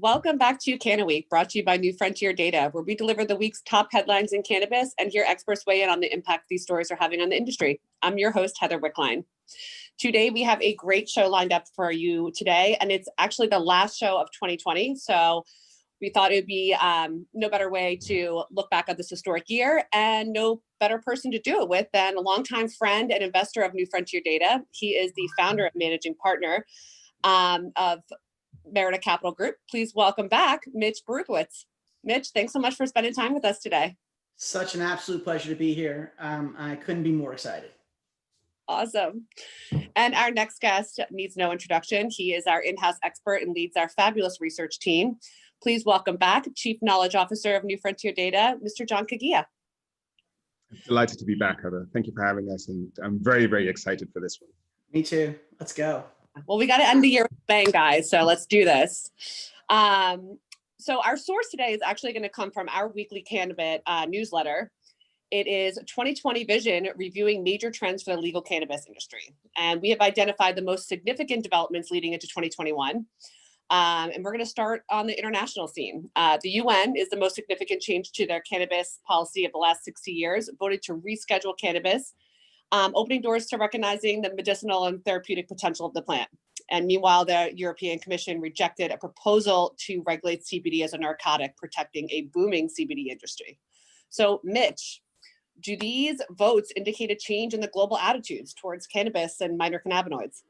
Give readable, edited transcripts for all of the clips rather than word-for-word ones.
Welcome back to CannaWeek, brought to you by New Frontier Data, where we deliver the week's top headlines in cannabis and hear experts weigh in on the impact these stories are having on the industry. I'm your host, Heather Wickline. Today, we have a great show lined up for you today, and it's actually the last show of 2020. So we thought it would be no better way to look back at this historic year, and no better person to do it with than a longtime friend and investor of New Frontier Data. He is the founder and managing partner of Merida Capital Group. Please welcome back Mitch Baruchowitz. Mitch, thanks so much for spending time with us today. Such an absolute pleasure to be here. I couldn't be more excited. Awesome. And our next guest needs no introduction. He is our in-house expert and leads our fabulous research team. Please welcome back Chief Knowledge Officer of New Frontier Data, Mr. John Kagia. Delighted to be back, Heather. Thank you for having us, and I'm very, very excited for this one. Me too. Let's go. Well, we got to end the year with a bang, guys, so let's do this. So our source today is actually going to come from our weekly cannabis newsletter. It is 2020 Vision, reviewing major trends for the legal cannabis industry. And we have identified the most significant developments leading into 2021. And we're going to start on the international scene. The UN is the most significant change to their cannabis policy of the last 60 years, voted to reschedule cannabis, opening doors to recognizing the medicinal and therapeutic potential of the plant. And meanwhile, the European Commission rejected a proposal to regulate CBD as a narcotic, protecting a booming CBD industry. So, Mitch, do these votes indicate a change in the global attitudes towards cannabis and minor cannabinoids?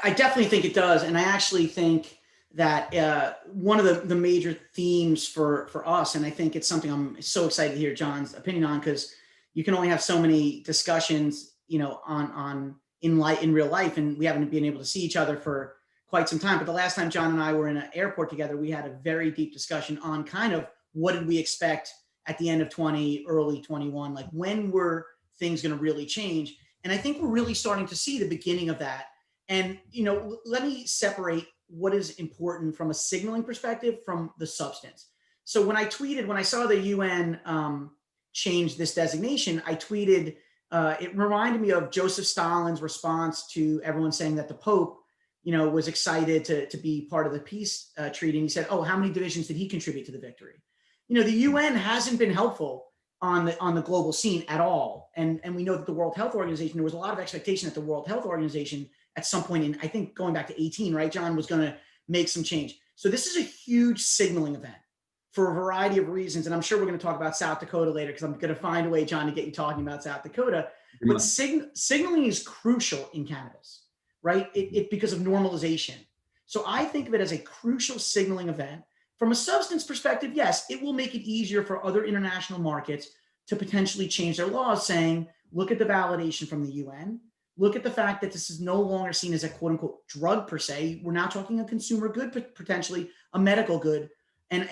I definitely think it does. And I actually think that one of the major themes for us, and I think it's something I'm so excited to hear John's opinion on, because you can only have so many discussions, in real life, and we haven't been able to see each other for quite some time. But the last time John and I were in an airport together, we had a very deep discussion on kind of what did we expect at the end of 20, early 21, like when were things going to really change? And I think we're really starting to see the beginning of that. And, let me separate what is important from a signaling perspective from the substance. So when I saw the UN change this designation, I tweeted, it reminded me of Joseph Stalin's response to everyone saying that the Pope, was excited to be part of the peace treaty. And he said, oh, how many divisions did he contribute to the victory? The UN hasn't been helpful on the global scene at all. And we know that the World Health Organization, there was a lot of expectation that the World Health Organization at some point in, I think going back to 18, right, John, was going to make some change. So this is a huge signaling event for a variety of reasons. And I'm sure we're going to talk about South Dakota later, because I'm going to find a way, John, to get you talking about South Dakota. But signaling is crucial in cannabis, right? It because of normalization. So I think of it as a crucial signaling event. From a substance perspective, yes, it will make it easier for other international markets to potentially change their laws, saying, look at the validation from the UN. Look at the fact that this is no longer seen as a quote unquote drug per se. We're now talking a consumer good, potentially a medical good. And,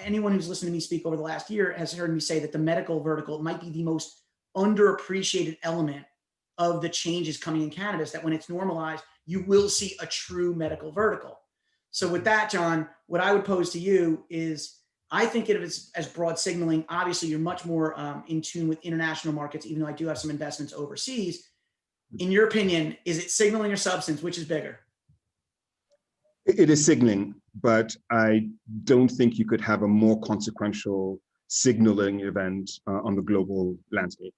anyone who's listened to me speak over the last year has heard me say that the medical vertical might be the most underappreciated element of the changes coming in cannabis, that when it's normalized, you will see a true medical vertical. So with that, John, what I would pose to you is, I think of it as broad signaling. Obviously, you're much more in tune with international markets, even though I do have some investments overseas. In your opinion, is it signaling or substance? Which is bigger? It is signaling, but I don't think you could have a more consequential signaling event on the global landscape.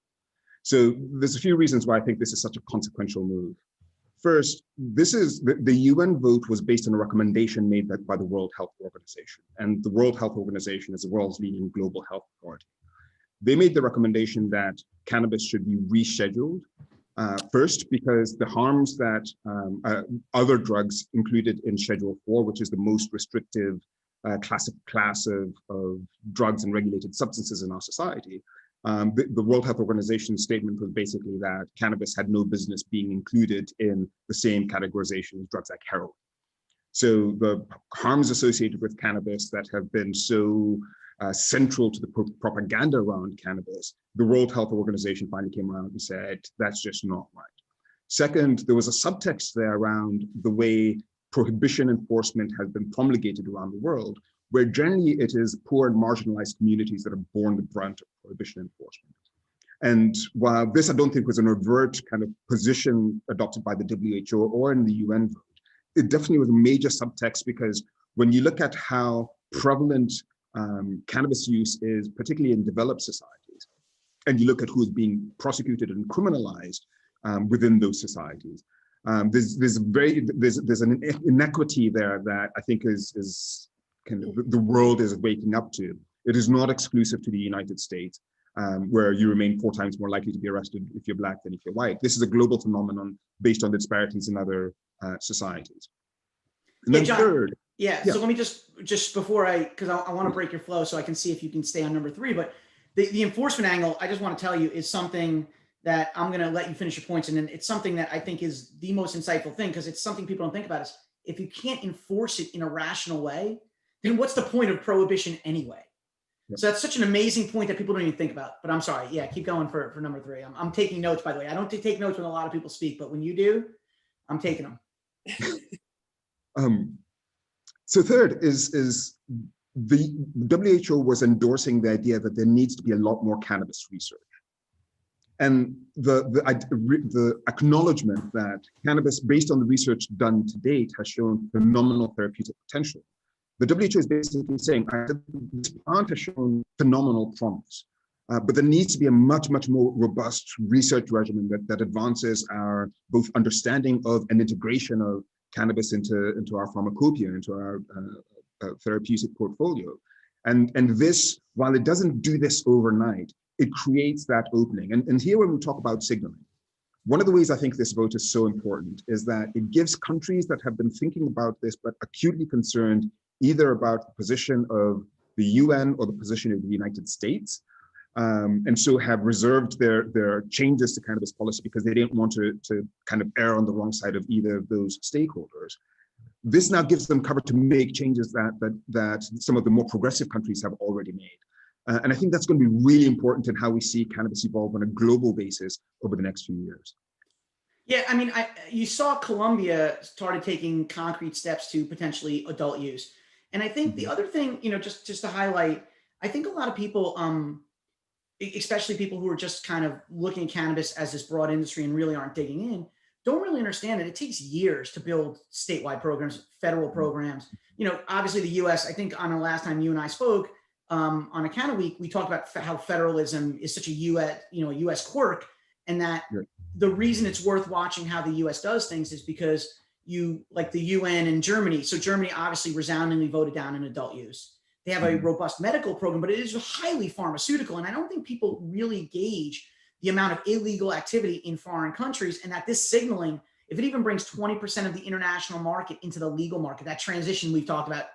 So there's a few reasons why I think this is such a consequential move. First, this is the UN vote was based on a recommendation made by the World Health Organization. And the World Health Organization is the world's leading global health authority. They made the recommendation that cannabis should be rescheduled. First, because the harms that other drugs included in Schedule 4, which is the most restrictive class of drugs and regulated substances in our society, the World Health Organization statement was basically that cannabis had no business being included in the same categorization as drugs like heroin. So the harms associated with cannabis that have been so central to the propaganda around cannabis, the World Health Organization finally came around and said, that's just not right. Second, there was a subtext there around the way prohibition enforcement has been promulgated around the world, where generally it is poor and marginalized communities that have borne the brunt of prohibition enforcement. And while this, I don't think, was an overt kind of position adopted by the WHO or in the UN vote, it definitely was a major subtext, because when you look at how prevalent cannabis use is, particularly in developed societies, and you look at who is being prosecuted and criminalized within those societies, there's an inequity there that I think is kind of the world is waking up to. It is not exclusive to the United States, where you remain 4 times more likely to be arrested if you're Black than if you're white. This is a global phenomenon based on the disparities in other societies. And then John, third, so let me just before because I want to break your flow so I can see if you can stay on number 3, but the enforcement angle, I just want to tell you, is something that I'm going to let you finish your points. And then it's something that I think is the most insightful thing, because it's something people don't think about, is if you can't enforce it in a rational way, then what's the point of prohibition anyway? Yep. So that's such an amazing point that people don't even think about. But I'm sorry. Yeah, keep going for number 3. I'm taking notes, by the way. I don't take notes when a lot of people speak, but when you do, I'm taking them. So third is the WHO was endorsing the idea that there needs to be a lot more cannabis research. And the acknowledgement that cannabis, based on the research done to date, has shown phenomenal therapeutic potential. The WHO is basically saying this plant has shown phenomenal promise, but there needs to be a much more robust research regimen that advances our both understanding of and integration of cannabis into our pharmacopoeia, into our therapeutic portfolio. And this, while it doesn't do this overnight, it creates that opening. And here when we talk about signaling, one of the ways I think this vote is so important is that it gives countries that have been thinking about this but acutely concerned either about the position of the UN or the position of the United States, and so have reserved their changes to cannabis policy because they didn't want to kind of err on the wrong side of either of those stakeholders. This now gives them cover to make changes that some of the more progressive countries have already made. And I think that's going to be really important in how we see cannabis evolve on a global basis over the next few years. Yeah, I mean, you saw Colombia started taking concrete steps to potentially adult use. And I think the other thing, just to highlight, I think a lot of people, especially people who are just kind of looking at cannabis as this broad industry and really aren't digging in, don't really understand that it takes years to build statewide programs, federal programs. Obviously the US, I think on the last time you and I spoke on a CannaWeek, we talked about how federalism is such a US quirk, and that the reason it's worth watching how the US does things is because like the UN and Germany. So Germany obviously resoundingly voted down in adult use. They have a robust medical program, but it is highly pharmaceutical. And I don't think people really gauge the amount of illegal activity in foreign countries, and that this signaling, if it even brings 20% of the international market into the legal market, that transition we've talked about,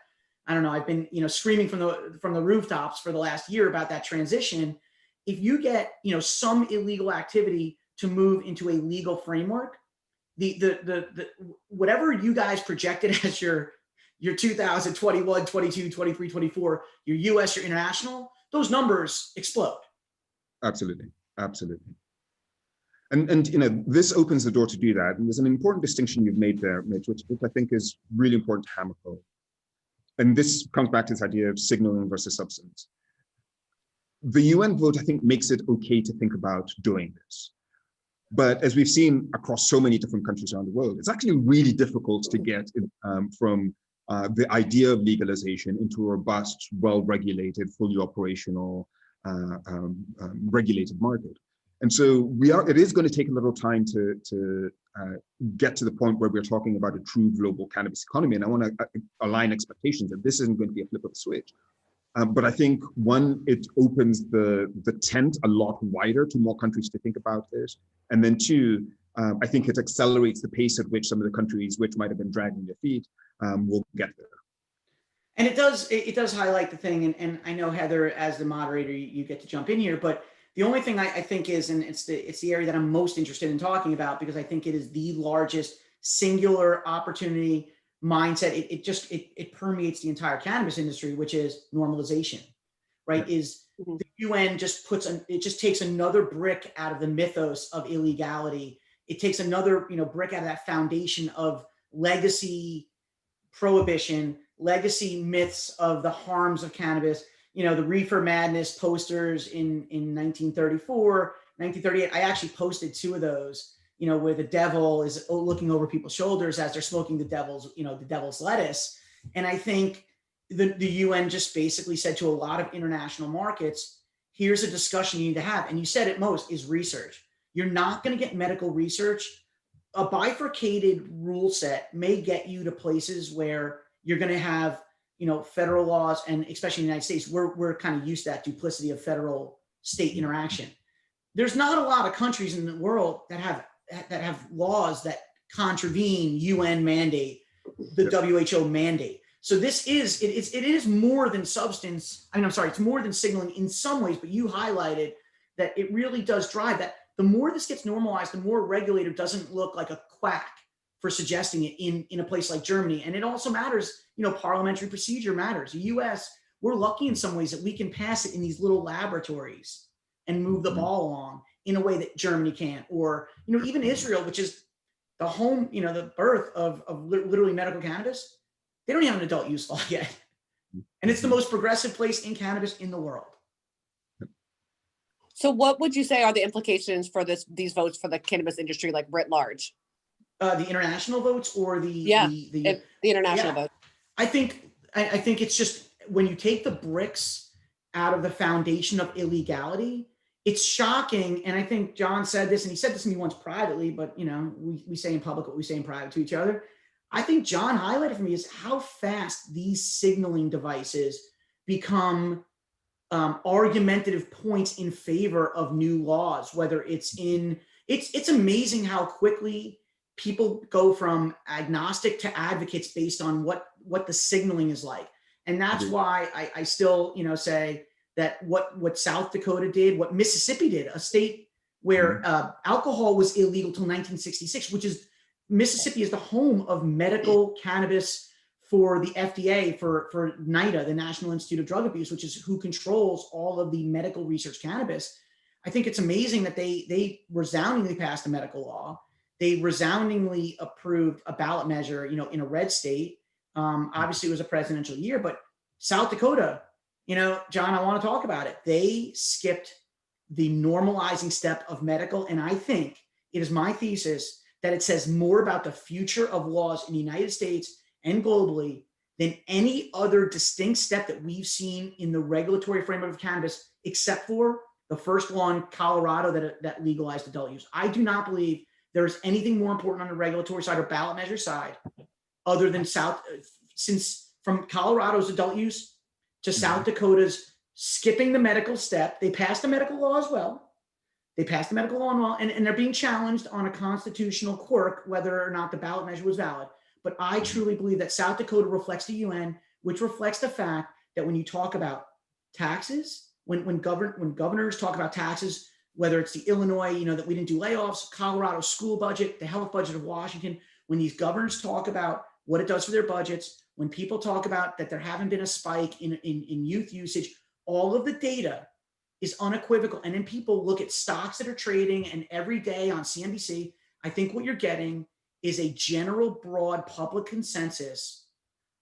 I don't know, I've been, screaming from the rooftops for the last year about that transition. If you get, some illegal activity to move into a legal framework, the whatever you guys projected as your 2021, 22, 23, 24, your US, your international, those numbers explode. Absolutely. And this opens the door to do that. And there's an important distinction you've made there, Mitch, which I think is really important to hammer home. And this comes back to this idea of signaling versus substance. The UN vote, I think, makes it okay to think about doing this. But as we've seen across so many different countries around the world, it's actually really difficult to get from the idea of legalization into a robust, well-regulated, fully operational, regulated market. And so it is going to take a little time to get to the point where we're talking about a true global cannabis economy. And I want to align expectations that this isn't going to be a flip of a switch. But I think, one, it opens the tent a lot wider to more countries to think about this. And then two, I think it accelerates the pace at which some of the countries which might have been dragging their feet will get there. And it does highlight the thing, and I know, Heather, as the moderator, you get to jump in here, but the only thing I think is, and it's the area that I'm most interested in talking about, because I think it is the largest singular opportunity mindset. It permeates the entire cannabis industry, which is normalization, right? Is the UN just takes another brick out of the mythos of illegality. It takes another, brick out of that foundation of legacy prohibition, legacy myths of the harms of cannabis. The Reefer Madness posters in 1934, 1938. I actually posted 2 of those, where the devil is looking over people's shoulders as they're smoking the devil's lettuce. And I think the UN just basically said to a lot of international markets, here's a discussion you need to have. And you said it most is research. You're not going to get medical research. A bifurcated rule set may get you to places where you're going to have, federal laws, and especially in the United States, we're kind of used to that duplicity of federal state interaction. There's not a lot of countries in the world that have laws that contravene UN mandate, the WHO mandate. So this is, it is more than substance. It's more than signaling in some ways, but you highlighted that it really does drive that. The more this gets normalized, the more regulator doesn't look like a quack for suggesting it in a place like Germany. And it also matters, parliamentary procedure matters. The US, we're lucky in some ways that we can pass it in these little laboratories and move the ball along in a way that Germany can't. Or, even Israel, which is the home, the birth of literally medical cannabis, they don't have an adult use law yet. And it's the most progressive place in cannabis in the world. So what would you say are the implications for these votes for the cannabis industry, like writ large? The international votes or the international vote? I think it's just when you take the bricks out of the foundation of illegality, it's shocking. And I think John said this, and he said this to me once privately, but we say in public what we say in private to each other. I think John highlighted for me is how fast these signaling devices become argumentative points in favor of new laws, whether it's amazing how quickly people go from agnostic to advocates based on what the signaling is like. And that's why I still, say that what South Dakota did, what Mississippi did, a state where alcohol was illegal till 1966, which is Mississippi is the home of medical cannabis for the FDA, for NIDA, the National Institute of Drug Abuse, which is who controls all of the medical research cannabis. I think it's amazing that they resoundingly passed a medical law. They resoundingly approved a ballot measure, in a red state. Obviously, it was a presidential year, but South Dakota, John, I want to talk about it. They skipped the normalizing step of medical. And I think it is my thesis that it says more about the future of laws in the United States and globally than any other distinct step that we've seen in the regulatory framework of cannabis, except for the first one, Colorado, that legalized adult use. I do not believe there's anything more important on the regulatory side or ballot measure side other than since from Colorado's adult use to South Dakota's skipping the medical step. They passed the medical law as well. And they're being challenged on a constitutional quirk, whether or not the ballot measure was valid. But I truly believe that South Dakota reflects the UN, which reflects the fact that when you talk about taxes, when governors talk about taxes, whether it's the Illinois, that we didn't do layoffs, Colorado school budget, the health budget of Washington, when these governors talk about what it does for their budgets, when people talk about that there haven't been a spike in youth usage, all of the data is unequivocal. And then people look at stocks that are trading and every day on CNBC, I think what you're getting is a general broad public consensus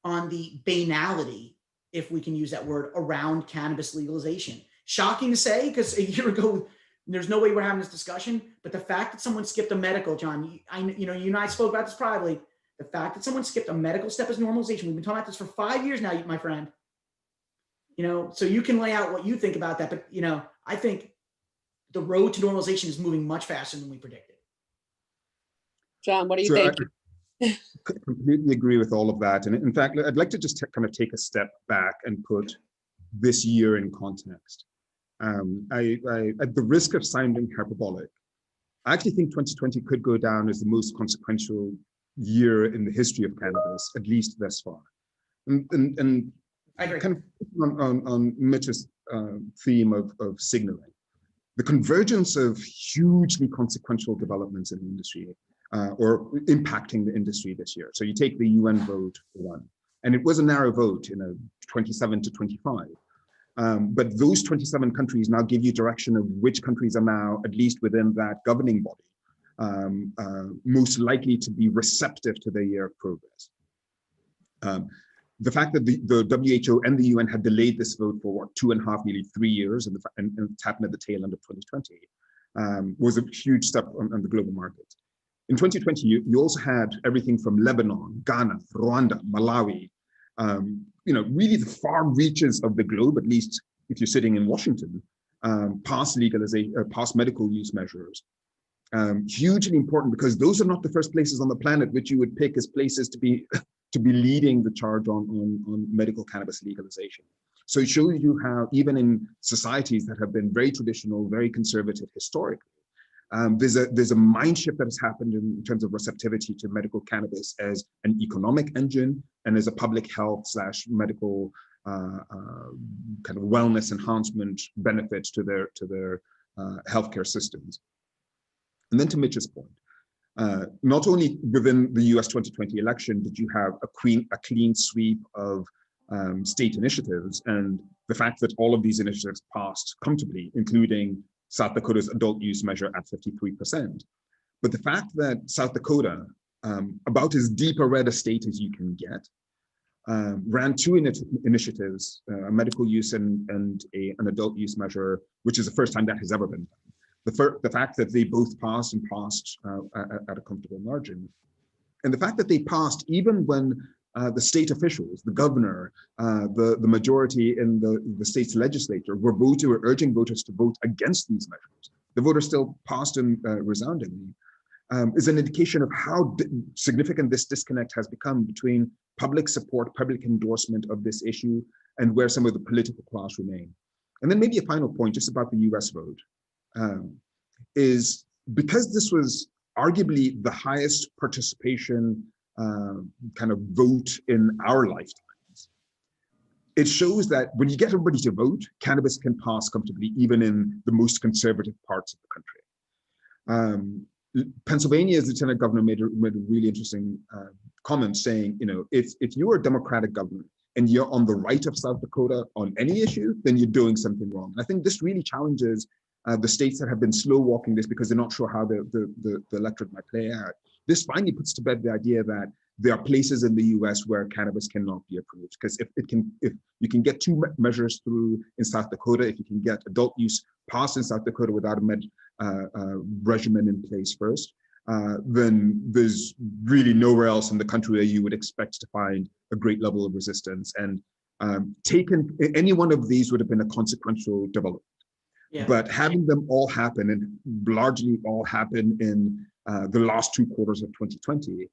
on the banality, if we can use that word, around cannabis legalization. Shocking to say, because a year ago, there's no way we're having this discussion, but the fact that someone skipped a medical, John, you and I spoke about this privately, the fact that someone skipped a medical step is normalization. We've been talking about this for 5 years now, my friend. So you can lay out what you think about that, but I think the road to normalization is moving much faster than we predicted. John, what do you think? I completely agree with all of that. And in fact, I'd like to just kind of take a step back and put this year in context. At the risk of sounding hyperbolic, I actually think 2020 could go down as the most consequential year in the history of cannabis, at least thus far. And I agree. Kind of on Mitch's theme of signaling, the convergence of hugely consequential developments in the industry or impacting the industry this year. So you take the UN vote for one, and it was a narrow vote, 27 to 25. But those 27 countries now give you direction of which countries are now, at least within that governing body, most likely to be receptive to their year of progress. The fact that the WHO and the UN had delayed this vote for 2.5, nearly 3 years, and it's happened at the tail end of 2020, was a huge step on the global market. In 2020, you also had everything from Lebanon, Ghana, Rwanda, Malawi, really the far reaches of the globe, at least if you're sitting in Washington, past legalization, past medical use measures. Hugely important, because those are not the first places on the planet which you would pick as places to be leading the charge on medical cannabis legalization. So it shows you how even in societies that have been very traditional, very conservative historically, there's a mind shift that has happened in terms of receptivity to medical cannabis as an economic engine and as a public health / medical kind of wellness enhancement benefits to their healthcare systems. And then to Mitch's point, not only within the US 2020 election did you have a clean sweep of state initiatives, and the fact that all of these initiatives passed comfortably, including South Dakota's adult use measure at 53%. But the fact that South Dakota, about as deep a red a state as you can get, ran two initiatives, a medical use and an adult use measure, which is the first time that has ever been done. The fact that they both passed at a comfortable margin, and the fact that they passed even when the state officials, the governor, the majority in the state's legislature were urging voters to vote against these measures. The voters still passed them resoundingly, is an indication of how significant this disconnect has become between public support, public endorsement of this issue, and where some of the political class remain. And then maybe a final point just about the US vote, is because this was arguably the highest participation kind of vote in our lifetimes, it shows that when you get everybody to vote, cannabis can pass comfortably, even in the most conservative parts of the country. Pennsylvania's lieutenant governor made a really interesting comment saying, if you're a Democratic governor and you're on the right of South Dakota on any issue, then you're doing something wrong. And I think this really challenges the states that have been slow walking this because they're not sure how the electorate might play out. This finally puts to bed the idea that there are places in the US where cannabis cannot be approved, because if you can get two measures through in South Dakota, if you can get adult use passed in South Dakota without a regimen in place first, then there's really nowhere else in the country where you would expect to find a great level of resistance. And any one of these would have been a consequential development. Yeah. But having them all happen, and largely all happen in the last 2 quarters of 2020,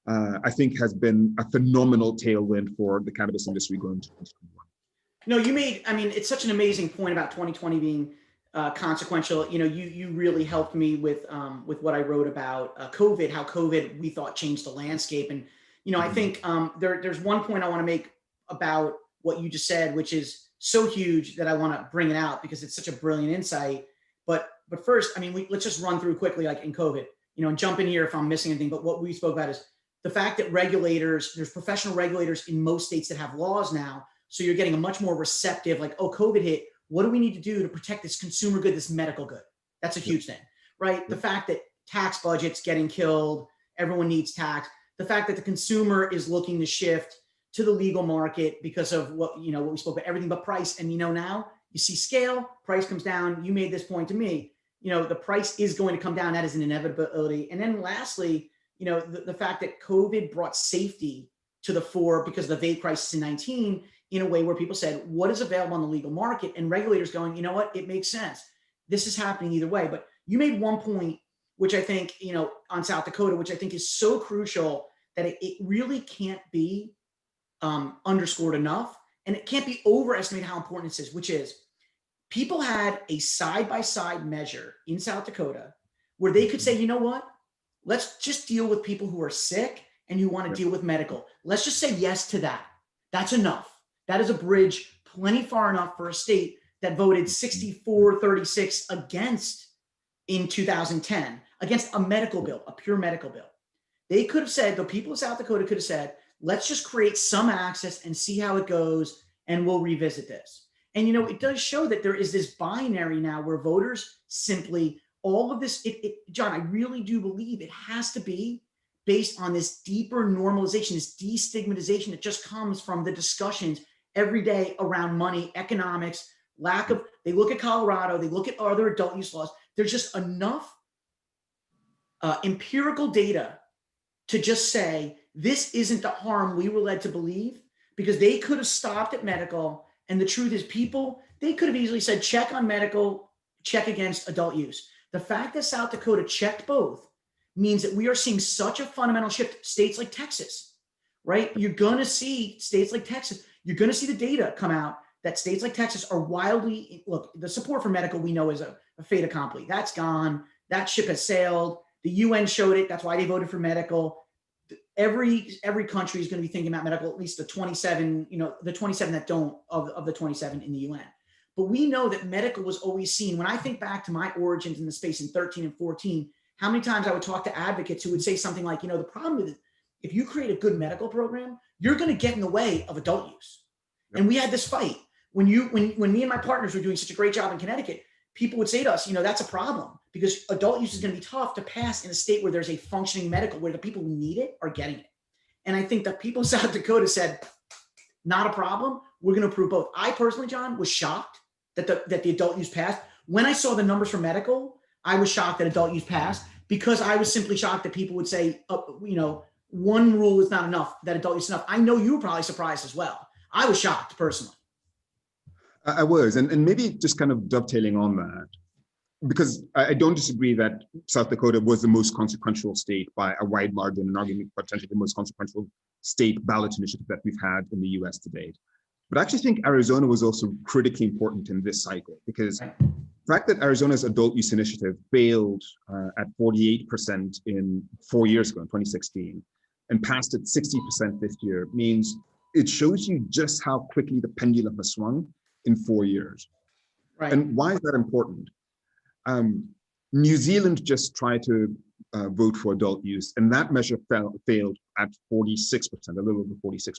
I think has been a phenomenal tailwind for the cannabis industry going into 2021. No, it's such an amazing point about 2020 being consequential. You really helped me with what I wrote about COVID, how COVID we thought changed the landscape. And, I think there's one point I want to make about what you just said, which is so huge that I want to bring it out because it's such a brilliant insight. But first, let's just run through quickly, like in COVID, and jump in here if I'm missing anything. But what we spoke about is the fact that there's professional regulators in most states that have laws now. So you're getting a much more receptive, like, oh, COVID hit. What do we need to do to protect this consumer good, this medical good? That's a huge thing, right? The fact that tax budgets getting killed, everyone needs tax. The fact that the consumer is looking to shift to the legal market because of what we spoke about, everything but price. And now you see scale, price comes down. You made this point to me, the price is going to come down. That is an inevitability. And then lastly, the fact that COVID brought safety to the fore because of the vape crisis in 19 in a way where people said, what is available on the legal market? And regulators going, you know what, it makes sense. This is happening either way. But you made one point, which I think, on South Dakota, which I think is so crucial that it really can't be underscored enough. And it can't be overestimated how important this is, which is people had a side-by-side measure in South Dakota where they could say, you know what, let's just deal with people who are sick and who want to deal with medical. Let's just say yes to that. That's enough. That is a bridge plenty far enough for a state that voted 64-36 against in 2010, against a medical bill, a pure medical bill. They could have said, the people of South Dakota could have said, let's just create some access and see how it goes, and we'll revisit this. And, it does show that there is this binary now where voters simply, all of this, John, I really do believe it has to be based on this deeper normalization, this destigmatization that just comes from the discussions every day around money, economics, they look at Colorado, they look at other adult use laws. There's just enough empirical data to just say, this isn't the harm we were led to believe, because they could have stopped at medical. And the truth is, they could have easily said, check on medical, check against adult use. The fact that South Dakota checked both means that we are seeing such a fundamental shift. States like Texas, right? You're going to see states like Texas, you're going to see the data come out that states like Texas are wildly, look, the support for medical we know is a fait accompli. That's gone. That ship has sailed. The UN showed it. That's why they voted for medical. Every country is going to be thinking about medical, at least the 27, the 27 that don't of the 27 in the UN. But we know that medical was always seen. When I think back to my origins in the space in 13 and 14, how many times I would talk to advocates who would say something like, the problem with it, if you create a good medical program, you're going to get in the way of adult use. Yep. And we had this fight. When me and my partners were doing such a great job in Connecticut, people would say to us, that's a problem because adult use is going to be tough to pass in a state where there's a functioning medical, where the people who need it are getting it. And I think that people in South Dakota said, not a problem. We're going to approve both. I personally, John, was shocked that the adult use passed. When I saw the numbers for medical, I was shocked that adult use passed because I was simply shocked that people would say, one rule is not enough, that adult use is enough. I know you were probably surprised as well. I was shocked personally. I was, and maybe just kind of dovetailing on that, because I don't disagree that South Dakota was the most consequential state by a wide margin, and arguably potentially the most consequential state ballot initiative that we've had in the US to date. But I actually think Arizona was also critically important in this cycle, because the fact that Arizona's adult use initiative failed at 48% in 4 years ago, in 2016, and passed at 60% this year means it shows you just how quickly the pendulum has swung in 4 years. Right. And why is that important? New Zealand just tried to vote for adult use, and that measure failed at 46%, a little over 46%.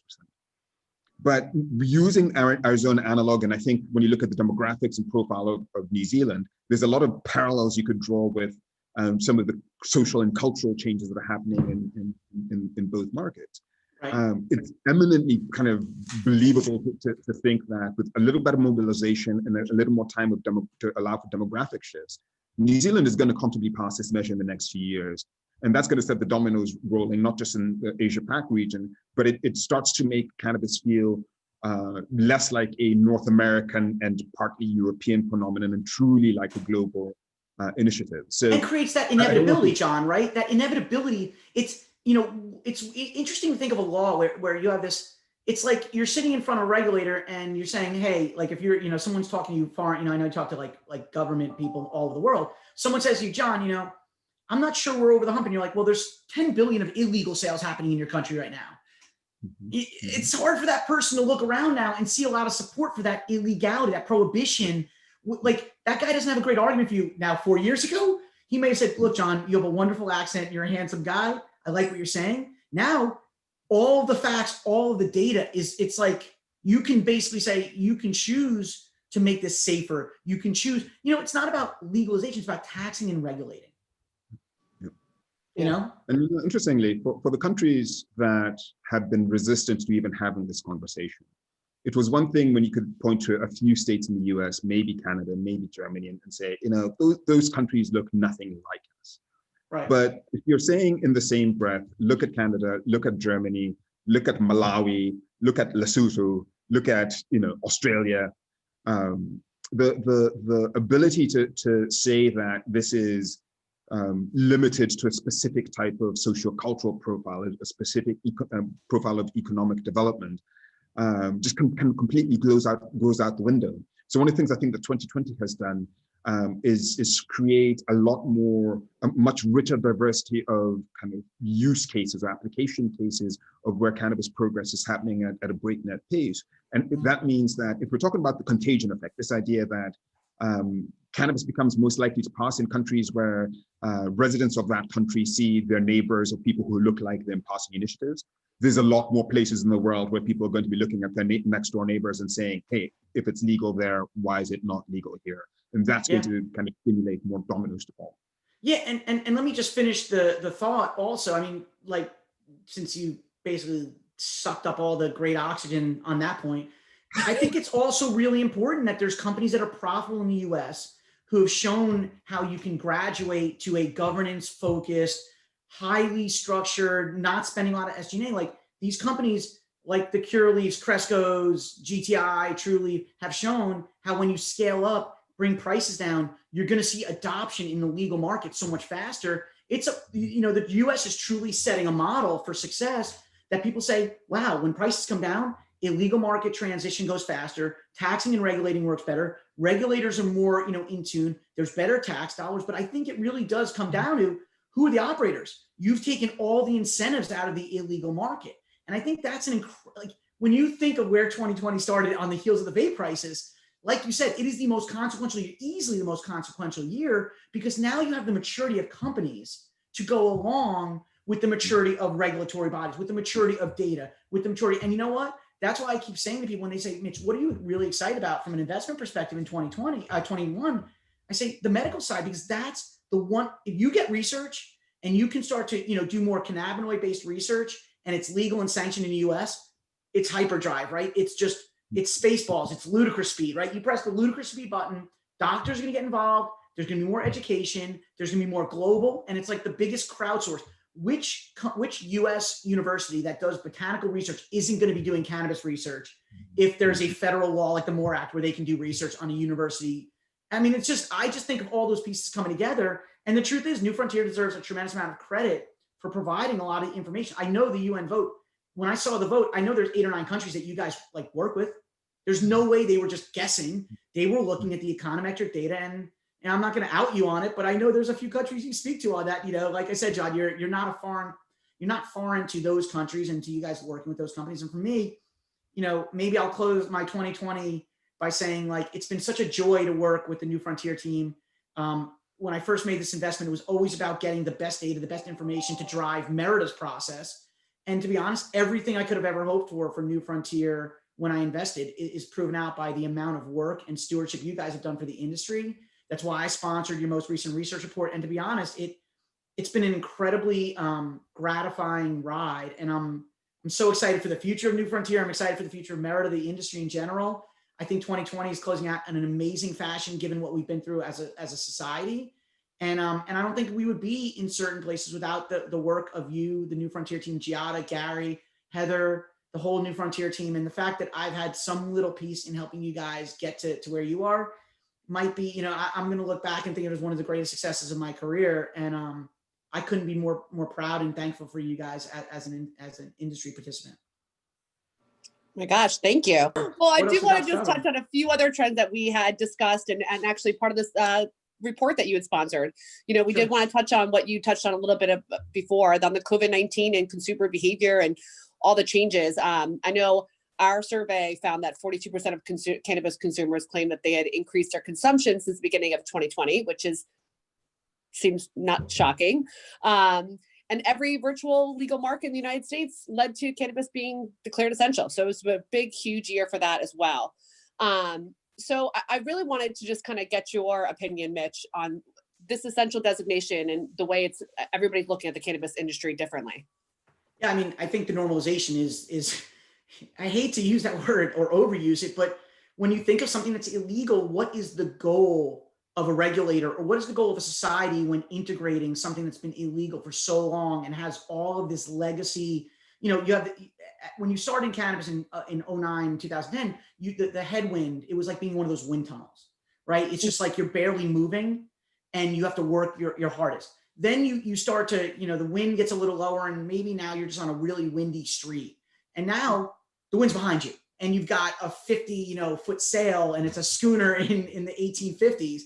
But using Arizona analog, and I think when you look at the demographics and profile of New Zealand, there's a lot of parallels you could draw with some of the social and cultural changes that are happening in both markets. Right. It's eminently kind of believable to think that with a little better mobilization and a little more time to allow for demographic shifts, New Zealand is going to comfortably pass this measure in the next few years. And that's going to set the dominoes rolling, not just in the Asia-Pac region, but it starts to make cannabis feel less like a North American and partly European phenomenon and truly like a global initiative. So it creates that inevitability, John, right? That inevitability, it's interesting to think of a law where you have this, it's like you're sitting in front of a regulator and you're saying, hey, like if you're, someone's talking to you far, I know you talk to like government people all over the world. Someone says to you, John, I'm not sure we're over the hump. And you're like, well, there's 10 billion of illegal sales happening in your country right now. Mm-hmm. It's hard for that person to look around now and see a lot of support for that illegality, that prohibition. Like that guy doesn't have a great argument for you. Now, 4 years ago, he may have said, look, John, you have a wonderful accent. You're a handsome guy. I like what you're saying. Now, all of the facts, all of the data it's like, you can basically say, you can choose to make this safer. You can choose, it's not about legalization. It's about taxing and regulating. And interestingly, for the countries that have been resistant to even having this conversation, it was one thing when you could point to a few states in the US, maybe Canada, maybe Germany, and say, those countries look nothing like us. Right. But if you're saying in the same breath, look at Canada, look at Germany, look at Malawi, look at Lesotho, look at Australia, the ability to say that this is limited to a specific type of socio-cultural profile, a specific profile of economic development, just can completely goes out the window. So one of the things I think that 2020 has done is create a much richer diversity of kind of use cases or application cases of where cannabis progress is happening at a breakneck pace. And that means that if we're talking about the contagion effect, this idea that cannabis becomes most likely to pass in countries where residents of that country see their neighbors or people who look like them passing initiatives. There's a lot more places in the world where people are going to be looking at their next door neighbors and saying, hey, if it's legal there, why is it not legal here? And that's going to kind of stimulate more dominoes to fall. Yeah, and let me just finish the thought also. I mean, like, since you basically sucked up all the great oxygen on that point, I think it's also really important that there's companies that are profitable in the US who have shown how you can graduate to a governance-focused, highly structured, not spending a lot of SG&A. Like these companies, like the Curaleafs, Cresco's, GTI, Truly have shown how when you scale up, bring prices down, you're going to see adoption in the legal market so much faster. The US is truly setting a model for success that people say, wow, when prices come down, illegal market transition goes faster, taxing and regulating works better, regulators are more, in tune, there's better tax dollars. But I think it really does come down to who are the operators? You've taken all the incentives out of the illegal market. And I think that's when you think of where 2020 started on the heels of the vape prices, like you said, it is the most consequential, easily the most consequential year, because now you have the maturity of companies to go along with the maturity of regulatory bodies, with the maturity of data, with the maturity. And you know what? That's why I keep saying to people when they say, Mitch, what are you really excited about from an investment perspective in 21? I say the medical side, because that's the one, if you get research and you can start to, do more cannabinoid-based research and it's legal and sanctioned in the US, it's hyperdrive, right? It's Spaceballs, it's ludicrous speed, right? You press the ludicrous speed button, doctors are gonna get involved, there's gonna be more education, there's gonna be more global, and it's like the biggest crowdsource. Which US university that does botanical research isn't going to be doing cannabis research if there's a federal law like the MORE Act where they can do research on a university? I mean, I just think of all those pieces coming together. And the truth is, New Frontier deserves a tremendous amount of credit for providing a lot of information. I know the UN vote. When I saw the vote, I know there's 8 or 9 countries that you guys work with. There's no way they were just guessing. They were looking at the econometric data, and I'm not going to out you on it, but I know there's a few countries you speak to on that. Like I said, John, you're not foreign to those countries and to you guys working with those companies. And for me, maybe I'll close my 2020 by saying, it's been such a joy to work with the New Frontier team. When I first made this investment, it was always about getting the best data, the best information to drive Merida's process. And to be honest, everything I could have ever hoped for New Frontier when I invested is proven out by the amount of work and stewardship you guys have done for the industry. That's why I sponsored your most recent research report. And to be honest, it's been an incredibly gratifying ride. And I'm so excited for the future of New Frontier. I'm excited for the future of Merida, the industry in general. I think 2020 is closing out in an amazing fashion, given what we've been through as a society. And I don't think we would be in certain places without the work of you, the New Frontier team, Giada, Gary, Heather, the whole New Frontier team. And the fact that I've had some little piece in helping you guys get to where you are might be, I'm going to look back and think it was one of the greatest successes of my career. And I couldn't be more proud and thankful for you guys as an industry participant. My gosh, thank you. Well, I do want to just touch on a few other trends that we had discussed and actually part of this report that you had sponsored. We did want to touch on what you touched on a little bit before on the COVID-19 and consumer behavior and all the changes. I know our survey found that 42% of cannabis consumers claim that they had increased their consumption since the beginning of 2020, which seems not shocking. And every virtual legal market in the United States led to cannabis being declared essential. So it was a big, huge year for that as well. So I really wanted to just kind of get your opinion, Mitch, on this essential designation and the way everybody's looking at the cannabis industry differently. Yeah, I mean, I think the normalization is I hate to use that word or overuse it, but when you think of something that's illegal, what is the goal of a regulator, or what is the goal of a society when integrating something that's been illegal for so long and has all of this legacy? You have when you started in cannabis in 2009, 2010, the headwind, it was like being one of those wind tunnels, right? It's just like you're barely moving and you have to work your hardest. Then you start to, the wind gets a little lower and maybe now you're just on a really windy street. And now the wind's behind you and you've got a 50, foot sail and it's a schooner in the 1850s.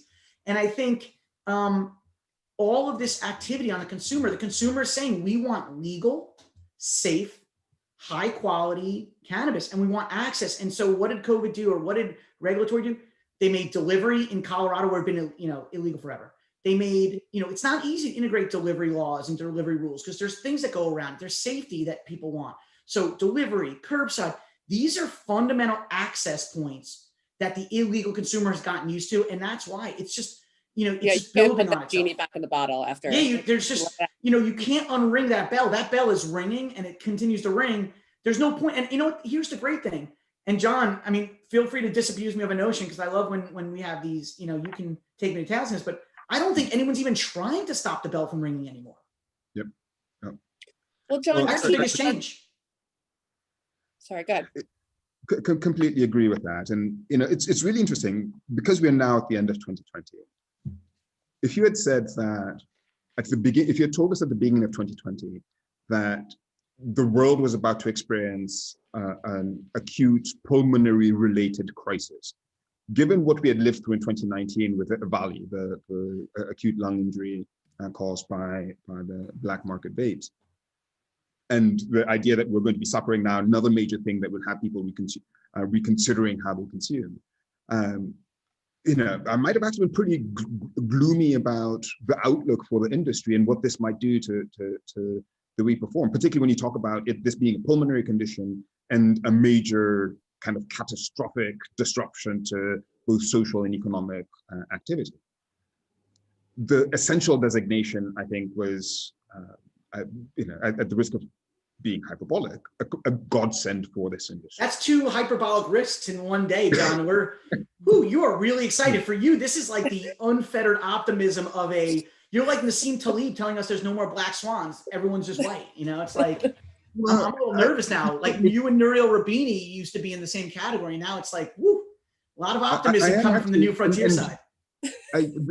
And I think all of this activity on the consumer is saying we want legal, safe, high quality cannabis and we want access. And so what did COVID do, or what did regulatory do? They made delivery in Colorado where it had been illegal forever. They made, it's not easy to integrate delivery laws and delivery rules because there's things that go around. There's safety that people want. So delivery, curbside, these are fundamental access points that the illegal consumer has gotten used to. And that's why it's just, it's just building on itself. Genie back in the bottle after. Yeah, there's just, you can't unring that bell. That bell is ringing and it continues to ring. There's no point. And here's the great thing. And John, I mean, feel free to disabuse me of a notion because I love when we have these, you can take me to task on this, but I don't think anyone's even trying to stop the bell from ringing anymore. Yep. Well, John, that's the biggest change. Sorry, go ahead. Completely agree with that. And, it's really interesting because we're now at the end of 2020. If you had said that if you had told us at the beginning of 2020 that the world was about to experience an acute pulmonary related crisis, given what we had lived through in 2019 with Valley, the acute lung injury caused by the black market vapes, and the idea that we're going to be suffering now another major thing that would have people reconsidering how they consume. I might have actually been pretty gloomy about the outlook for the industry and what this might do to the way we perform, particularly when you talk about this being a pulmonary condition and a major kind of catastrophic disruption to both social and economic activity. The essential designation, I think, was, at the risk of being hyperbolic, a godsend for this industry. That's 2 hyperbolic risks in one day, John. You are really excited. For you, this is like the unfettered optimism of you're like Nassim Taleb telling us there's no more black swans. Everyone's just white. It's like, I'm a little nervous now. Like you and Nouriel Roubini used to be in the same category. Now it's like, woo, a lot of optimism coming from the New Frontier side.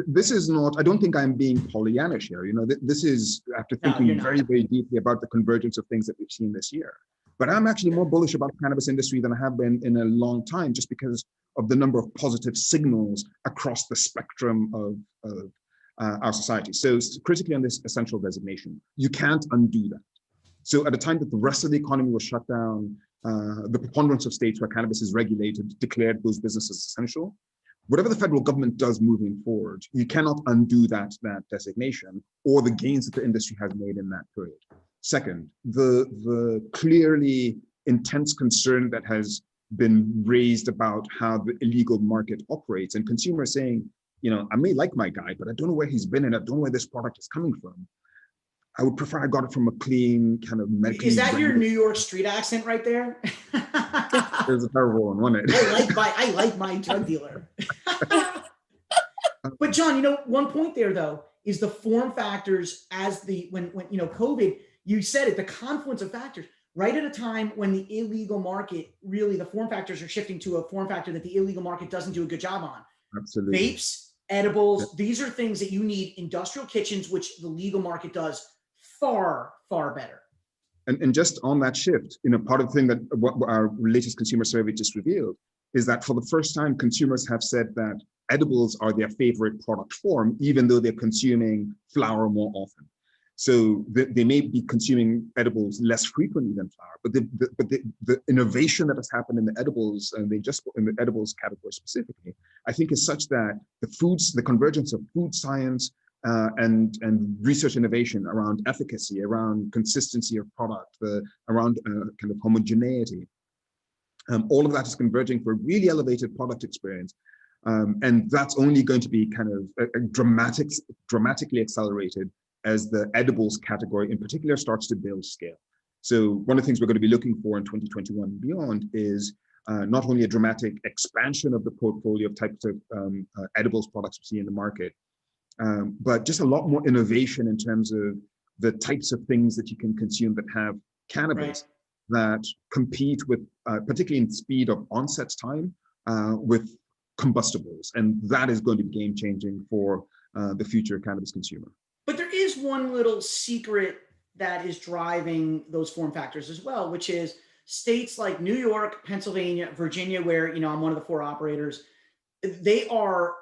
This is not, I don't think I'm being Pollyannish here. This is after thinking very, very deeply about the convergence of things that we've seen this year. But I'm actually more bullish about the cannabis industry than I have been in a long time, just because of the number of positive signals across the spectrum of our society. So critically on this essential designation, you can't undo that. So at a time that the rest of the economy was shut down, the preponderance of states where cannabis is regulated declared those businesses essential. Whatever the federal government does moving forward, you cannot undo that designation or the gains that the industry has made in that period. Second, the clearly intense concern that has been raised about how the illegal market operates, and consumers saying, I may like my guy, but I don't know where he's been and I don't know where this product is coming from. I would prefer I got it from a clean kind of medically. Is that your New York street accent right there? There's a terrible one, wasn't it? I like my drug dealer. But John, one point there though is the form factors when COVID, you said it, the confluence of factors, right at a time when the illegal market, really the form factors are shifting to a form factor that the illegal market doesn't do a good job on. Absolutely. Vapes, edibles, these are things that you need industrial kitchens, which the legal market does far, far better. And just on that shift, part of the thing that what our latest consumer survey just revealed is that for the first time, consumers have said that edibles are their favorite product form, even though they're consuming flower more often. So they may be consuming edibles less frequently than flower, but the innovation that has happened in the edibles, and in the edibles category specifically, I think is such that the convergence of food science and research innovation around efficacy, around consistency of product, around kind of homogeneity, all of that is converging for a really elevated product experience. And that's only going to be kind of dramatically accelerated as the edibles category in particular starts to build scale. So one of the things we're going to be looking for in 2021 and beyond is not only a dramatic expansion of the portfolio of types of edibles products we see in the market, but just a lot more innovation in terms of the types of things that you can consume that have cannabis that compete with, particularly in speed of onset time, with combustibles. And that is going to be game changing for the future cannabis consumer. But there is one little secret that is driving those form factors as well, which is states like New York, Pennsylvania, Virginia, where, I'm one of the 4 operators, they are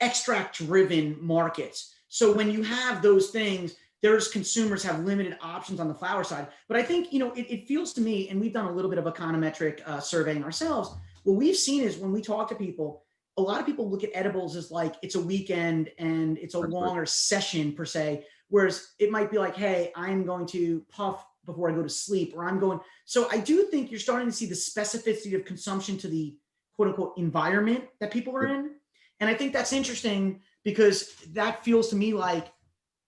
extract driven markets. So when you have those things, consumers have limited options on the flower side. But I think, it feels to me, and we've done a little bit of econometric surveying ourselves, what we've seen is when we talk to people, a lot of people look at edibles as like it's a weekend and it's a longer session per se, whereas it might be like, hey, I'm going to puff before I go to sleep, or so I do think you're starting to see the specificity of consumption to the quote unquote environment that people are in. And I think that's interesting because that feels to me like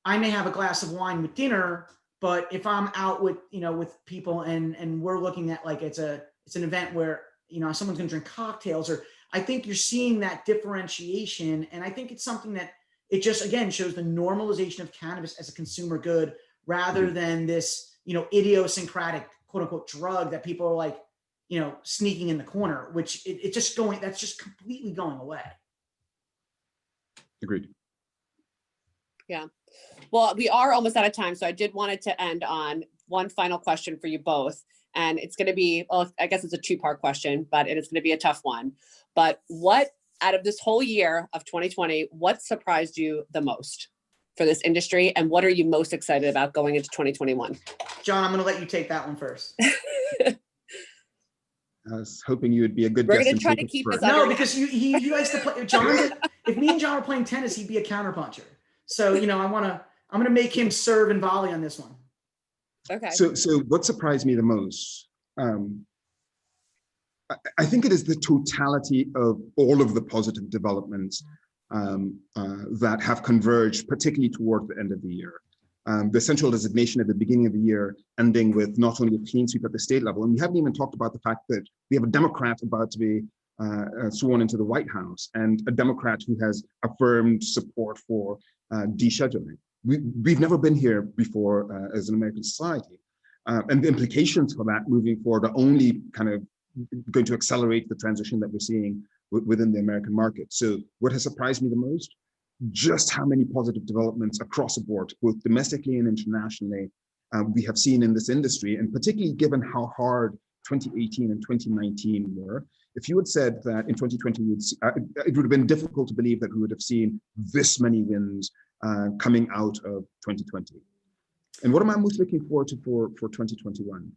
I may have a glass of wine with dinner, but if I'm out with, with people and we're looking at like, it's an event where, someone's going to drink cocktails, or I think you're seeing that differentiation. And I think it's something that it just, again, shows the normalization of cannabis as a consumer good rather than this, idiosyncratic quote unquote drug that people are like, sneaking in the corner, which that's just completely going away. Agreed. Yeah. Well, we are almost out of time. So I did wanted to end on one final question for you both. And it's going to be, well, I guess it's a two-part question, but it is going to be a tough one. But what, out of this whole year of 2020, what surprised you the most for this industry? And what are you most excited about going into 2021? John, I'm going to let you take that one first. I was hoping you would be a good We're guest. going to try to keep this No, under because he likes to play. If me and John were playing tennis, he'd be a counterpuncher. So, I'm going to make him serve and volley on this one. Okay. So what surprised me the most? I think it is the totality of all of the positive developments that have converged, particularly toward the end of the year. The central designation at the beginning of the year, ending with not only a clean sweep at the state level, and we haven't even talked about the fact that we have a Democrat about to be sworn into the White House, and a Democrat who has affirmed support for descheduling. We've never been here before as an American society. And the implications for that moving forward are only kind of going to accelerate the transition that we're seeing within the American market. So what has surprised me the most? Just how many positive developments across the board, both domestically and internationally, we have seen in this industry, and particularly given how hard 2018 and 2019 were. If you had said that in 2020, it would have been difficult to believe that we would have seen this many wins coming out of 2020. And what am I most looking forward to for 2021?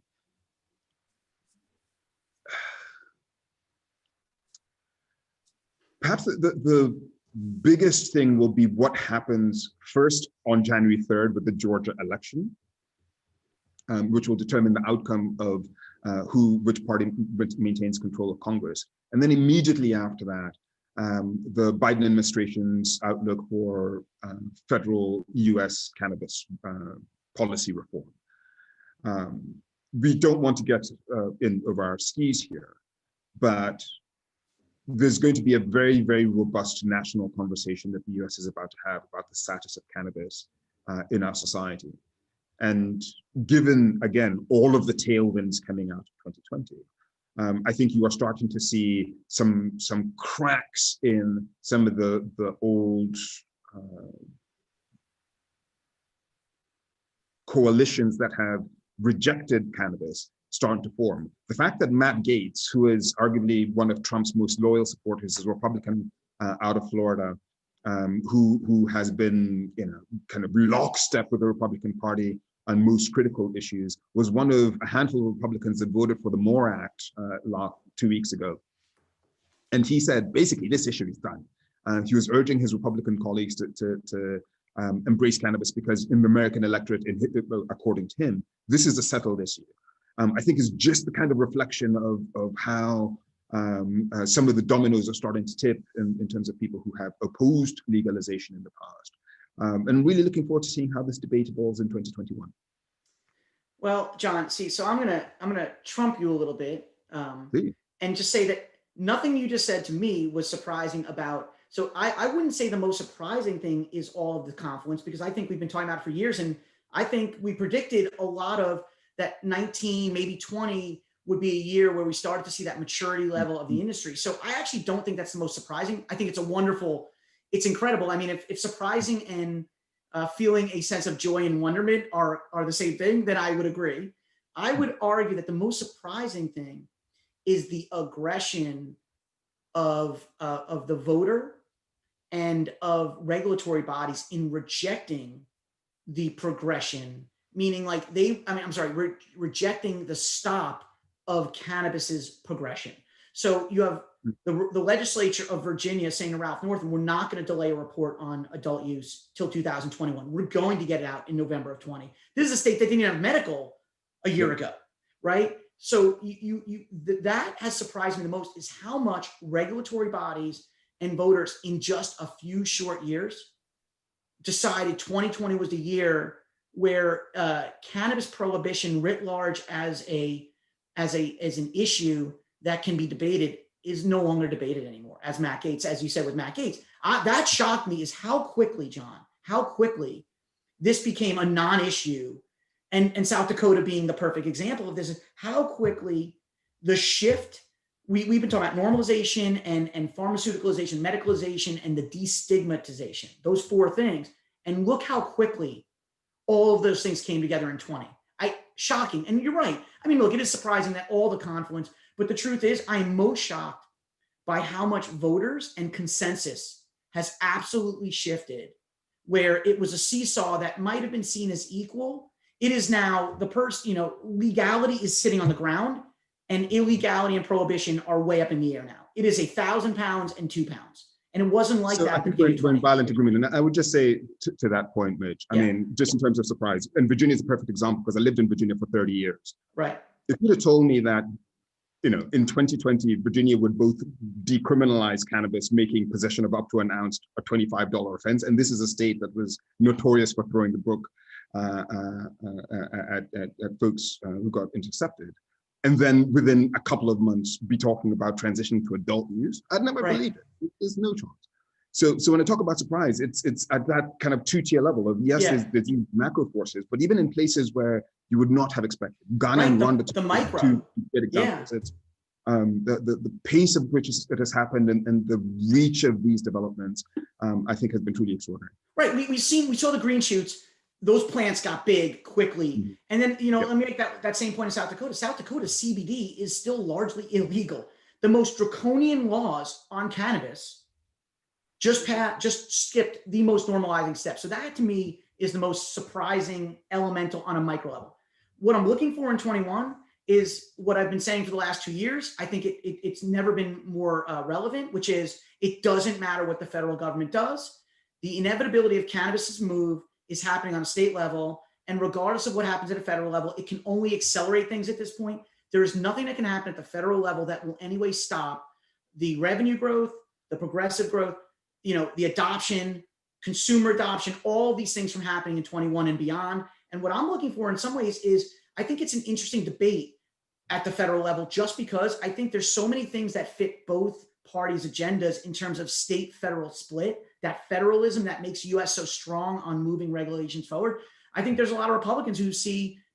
Perhaps the biggest thing will be what happens first on January 3rd with the Georgia election, which will determine the outcome of which party maintains control of Congress. And then immediately after that, the Biden administration's outlook for federal US cannabis policy reform. We don't want to get in over our skis here, but there's going to be a very, very robust national conversation that the US is about to have about the status of cannabis in our society. And given, again, all of the tailwinds coming out of 2020, I think you are starting to see some cracks in some of the old coalitions that have rejected cannabis starting to form. The fact that Matt Gaetz, who is arguably one of Trump's most loyal supporters, is a Republican out of Florida, who has been, kind of lockstep with the Republican Party on most critical issues, was one of a handful of Republicans that voted for the MORE Act 2 weeks ago. And he said, basically, this issue is done. He was urging his Republican colleagues to embrace cannabis because in the American electorate, according to him, this is a settled issue. I think is just the kind of reflection of how some of the dominoes are starting to tip in terms of people who have opposed legalization in the past. And really looking forward to seeing how this debate evolves in 2021. Well, John, so I'm gonna trump you a little bit and just say that nothing you just said to me was surprising about. So I wouldn't say the most surprising thing is all of the confluence, because I think we've been talking about it for years, and I think we predicted a lot of that 19, maybe 20 would be a year where we started to see that maturity level of the industry. So I actually don't think that's the most surprising. I think it's incredible. I mean, if surprising and feeling a sense of joy and wonderment are the same thing, then I would agree. I would argue that the most surprising thing is the aggression of the voter and of regulatory bodies in rejecting the progression, meaning like rejecting the stop of cannabis's progression. So you have the legislature of Virginia saying to Ralph Northam, we're not going to delay a report on adult use till 2021. We're going to get it out in November of 20. This is a state that didn't even have medical a year ago, right? So that has surprised me the most, is how much regulatory bodies and voters in just a few short years decided 2020 was the year where cannabis prohibition writ large as an issue that can be debated is no longer debated anymore. As Matt Gaetz, as you said with Matt Gaetz, that shocked me, is how quickly, John, this became a non-issue. and South Dakota being the perfect example of this, is how quickly the shift, we've been talking about normalization and pharmaceuticalization, medicalization, and the destigmatization, those four things. And look how quickly all of those things came together in 20. Shocking. And you're right. I mean, look, it is surprising that all the confluence, but the truth is I'm most shocked by how much voters and consensus has absolutely shifted, where it was a seesaw that might have been seen as equal. It is now legality is sitting on the ground, and illegality and prohibition are way up in the air now. It is 1,000 pounds and 2 pounds. And it wasn't like that. I think we're in violent agreement. And I would just say to that point, Mitch, I mean, just in terms of surprise, and Virginia is a perfect example because I lived in Virginia for 30 years. Right. If you'd have told me that, in 2020, Virginia would both decriminalize cannabis, making possession of up to an ounce a $25 offense, and this is a state that was notorious for throwing the book at folks who got intercepted, and then within a couple of months be talking about transitioning to adult use, I'd never believed it. There's no chance. So when I talk about surprise, it's at that kind of two-tier level of there's these macro forces, but even in places where you would not have expected, Ghana and Rwanda, the micro, two good examples. It's the pace of which it has happened and the reach of these developments, I think, has been truly extraordinary. Right. We saw the green shoots. Those plants got big quickly. And then, let me make that same point in South Dakota. South Dakota CBD is still largely illegal. The most draconian laws on cannabis just skipped the most normalizing step. So that to me is the most surprising elemental on a micro level. What I'm looking for in 21 is what I've been saying for the last 2 years. I think it's never been more relevant, which is it doesn't matter what the federal government does. The inevitability of cannabis's move is happening on a state level. And regardless of what happens at a federal level, it can only accelerate things at this point. There is nothing that can happen at the federal level that will anyway stop the revenue growth, the progressive growth, the adoption, consumer adoption, all of these things from happening in 21 and beyond. And what I'm looking for in some ways is I think it's an interesting debate at the federal level, just because I think there's so many things that fit both parties' agendas in terms of state-federal split, that federalism that makes US so strong on moving regulations forward. I think there's a lot of Republicans who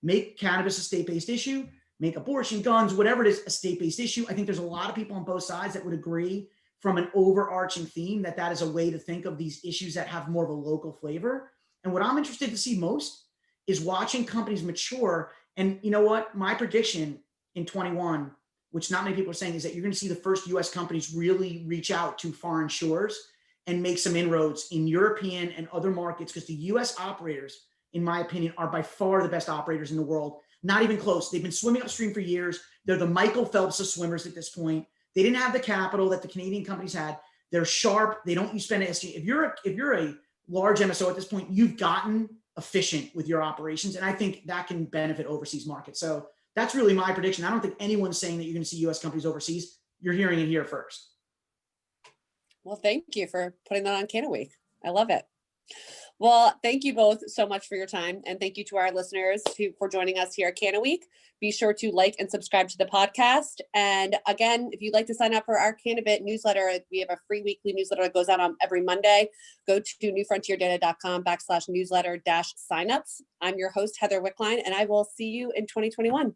make cannabis a state-based issue, make abortion, guns, whatever it is, a state-based issue. I think there's a lot of people on both sides that would agree from an overarching theme that is a way to think of these issues that have more of a local flavor. And what I'm interested to see most is watching companies mature. And you know what? My prediction in 21, which not many people are saying, is that you're going to see the first US companies really reach out to foreign shores and make some inroads in European and other markets, because the US operators, in my opinion, are by far the best operators in the world. Not even close. They've been swimming upstream for years. They're the Michael Phelps of swimmers at this point. They didn't have the capital that the Canadian companies had. They're sharp. They don't use spend SG. If you're a large MSO at this point, you've gotten efficient with your operations, and I think that can benefit overseas markets. So that's really my prediction. I don't think anyone's saying that you're going to see US companies overseas. You're hearing it here first. Well, thank you for putting that on CannaWeek. I love it. Well, thank you both so much for your time. And thank you to our listeners for joining us here at CannaWeek. Be sure to like and subscribe to the podcast. And again, if you'd like to sign up for our Cannabis newsletter, we have a free weekly newsletter that goes out on every Monday. Go to newfrontierdata.com/newsletter-signups. I'm your host, Heather Wickline, and I will see you in 2021.